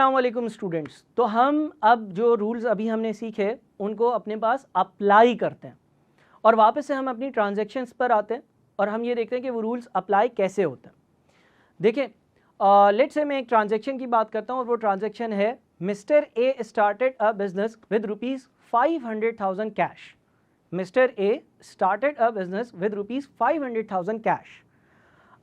अस्सलाम वालेकुम स्टूडेंट्स। तो हम अब जो रूल्स अभी हमने सीखे उनको अपने पास अप्लाई करते हैं और वापस से हम अपनी ट्रांजैक्शंस पर आते हैं और हम ये देखते हैं कि वो रूल्स अप्लाई कैसे होते हैं। देखिए, लेट्स से मैं एक ट्रांजैक्शन की बात करता हूँ और वो ट्रांजैक्शन है mister A started a business with ₹500,000 cash. Mister A started a business with ₹500,000 cash.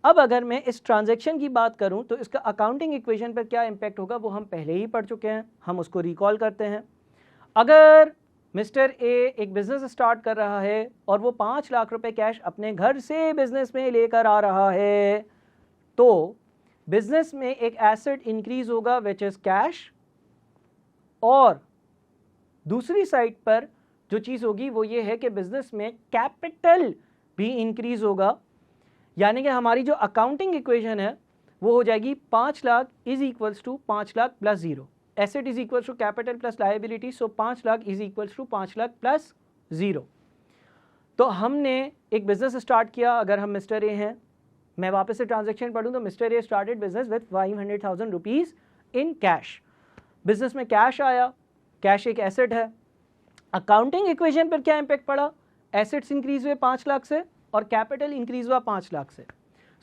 अब अगर मैं इस ट्रांजैक्शन की बात करूं तो इसका अकाउंटिंग इक्वेशन पर क्या इम्पैक्ट होगा वो हम पहले ही पढ़ चुके हैं, हम उसको रिकॉल करते हैं। अगर मिस्टर ए एक बिज़नेस स्टार्ट कर रहा है और वो 5 लाख रुपए कैश अपने घर से बिजनेस में लेकर आ रहा है तो बिजनेस में एक एसेट इंक्रीज होगा विच इज़ कैश, और दूसरी साइड पर जो चीज़ होगी वो ये है कि बिजनेस में कैपिटल भी इंक्रीज होगा। यानी कि हमारी जो अकाउंटिंग इक्वेशन है वो हो जाएगी 5 lakh is equals to 5 lakh plus 0, asset is equals to capital plus liability, so 5 lakh is equals to 5 lakh plus 0। तो हमने एक बिजनेस स्टार्ट किया। अगर हम मिस्टर ए हैं, मैं वापस से ट्रांजैक्शन पढ़ूँ तो mister A started business with ₹500,000 in cash. Business में कैश आया, कैश एक एसेट है। अकाउंटिंग इक्वेशन पर क्या इम्पैक्ट पड़ा? एसेट्स इंक्रीज हुए 5 लाख से और कैपिटल इंक्रीज हुआ 5 लाख से।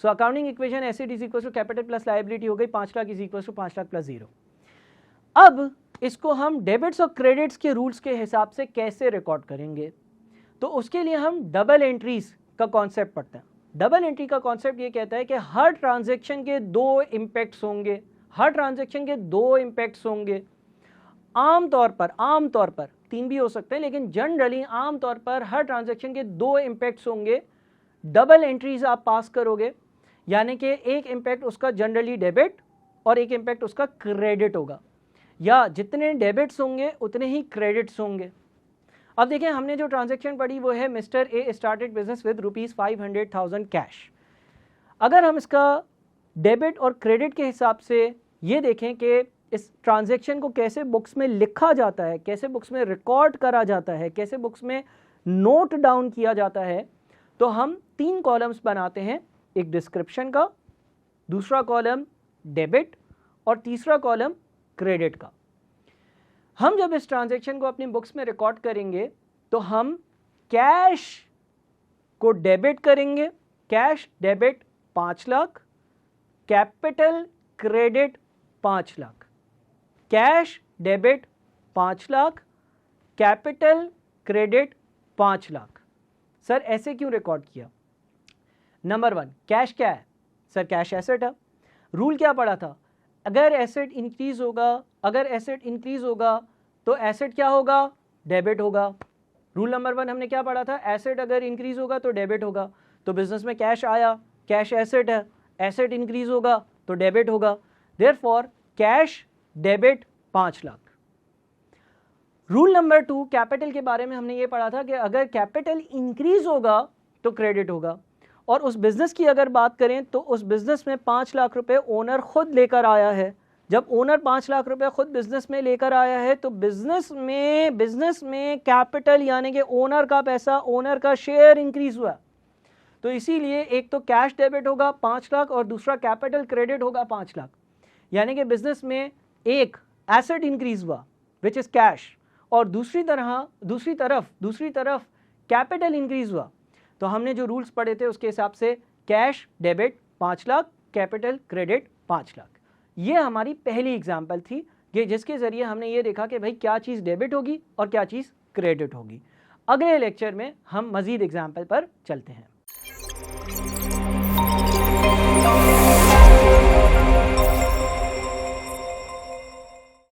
So accounting equation asset is equal to capital plus liability हो गई 5 lakh is equal to 5 lakh plus 0। अब इसको हम डेबिट्स और क्रेडिट्स के रूल्स के हिसाब से कैसे रिकॉर्ड करेंगे? तो उसके लिए हम डबल एंट्रीज का कॉन्सेप्ट पढ़ते हैं। डबल एंट्री का कॉन्सेप्ट ये कहता है कि हर ट्रांजेक्शन के 2 इम्पैक्ट्स होंगे, हर ट्रांजेक्शन के 2 इम्पैक्ट्स होंगे। आमतौर पर 3 भी हो सकते हैं, लेकिन जनरली आमतौर पर हर ट्रांजेक्शन के 2 इम्पैक्ट्स होंगे। डबल एंट्रीज आप पास करोगे, यानी कि एक इम्पैक्ट उसका जनरली डेबिट और एक इम्पैक्ट उसका क्रेडिट होगा, या जितने डेबिट्स होंगे उतने ही क्रेडिट्स होंगे। अब देखें, हमने जो ट्रांजैक्शन पढ़ी वो है mister A started business with ₹500,000 cash. अगर हम इसका डेबिट और क्रेडिट के हिसाब से ये देखें कि इस ट्रांजैक्शन को कैसे बुक्स में लिखा जाता है, कैसे बुक्स में रिकॉर्ड करा जाता है, कैसे बुक्स में नोट डाउन किया जाता है, तो हम 3 कॉलम्स बनाते हैं। एक डिस्क्रिप्शन का, दूसरा कॉलम डेबिट और तीसरा कॉलम क्रेडिट का। हम जब इस ट्रांजैक्शन को अपनी बुक्स में रिकॉर्ड करेंगे तो हम कैश को डेबिट करेंगे, cash debit 5 lakh, capital credit 5 lakh. Cash debit 5 lakh, capital credit 5 lakh. Sir ऐसे क्यों रिकॉर्ड किया? नंबर 1, कैश क्या है? सर कैश एसेट है। रूल क्या पढ़ा था? अगर एसेट इंक्रीज होगा तो एसेट क्या होगा? डेबिट होगा। रूल नंबर 1 हमने क्या पढ़ा था? एसेट अगर इंक्रीज होगा तो डेबिट होगा। तो बिजनेस में कैश आया, कैश एसेट है, एसेट इंक्रीज होगा तो डेबिट होगा। Therefore cash debit 5 lakh. Rule number 2 capital के बारे में हमने ये पढ़ा था कि अगर कैपिटल इंक्रीज होगा तो क्रेडिट होगा। और उस बिजनेस की अगर बात करें तो उस बिजनेस में 5 लाख रुपए ओनर खुद लेकर आया है। जब ओनर 5 लाख रुपए खुद बिजनेस में लेकर आया है तो बिजनेस में कैपिटल यानी कि ओनर का पैसा, ओनर का शेयर इंक्रीज हुआ। तो इसीलिए एक तो कैश डेबिट होगा 5 लाख और दूसरा कैपिटल क्रेडिट होगा 5 लाख। यानी कि बिजनेस में एक एसेट इंक्रीज हुआ विच इज कैश, और दूसरी तरफ कैपिटल इंक्रीज हुआ। तो हमने जो रूल्स पढ़े थे उसके हिसाब से cash debit 5 lakh, capital credit 5 lakh. ये हमारी पहली एग्जांपल थी कि जिसके ज़रिए हमने ये देखा कि भाई क्या चीज़ डेबिट होगी और क्या चीज़ क्रेडिट होगी। अगले लेक्चर में हम मज़ीद एग्जांपल पर चलते हैं।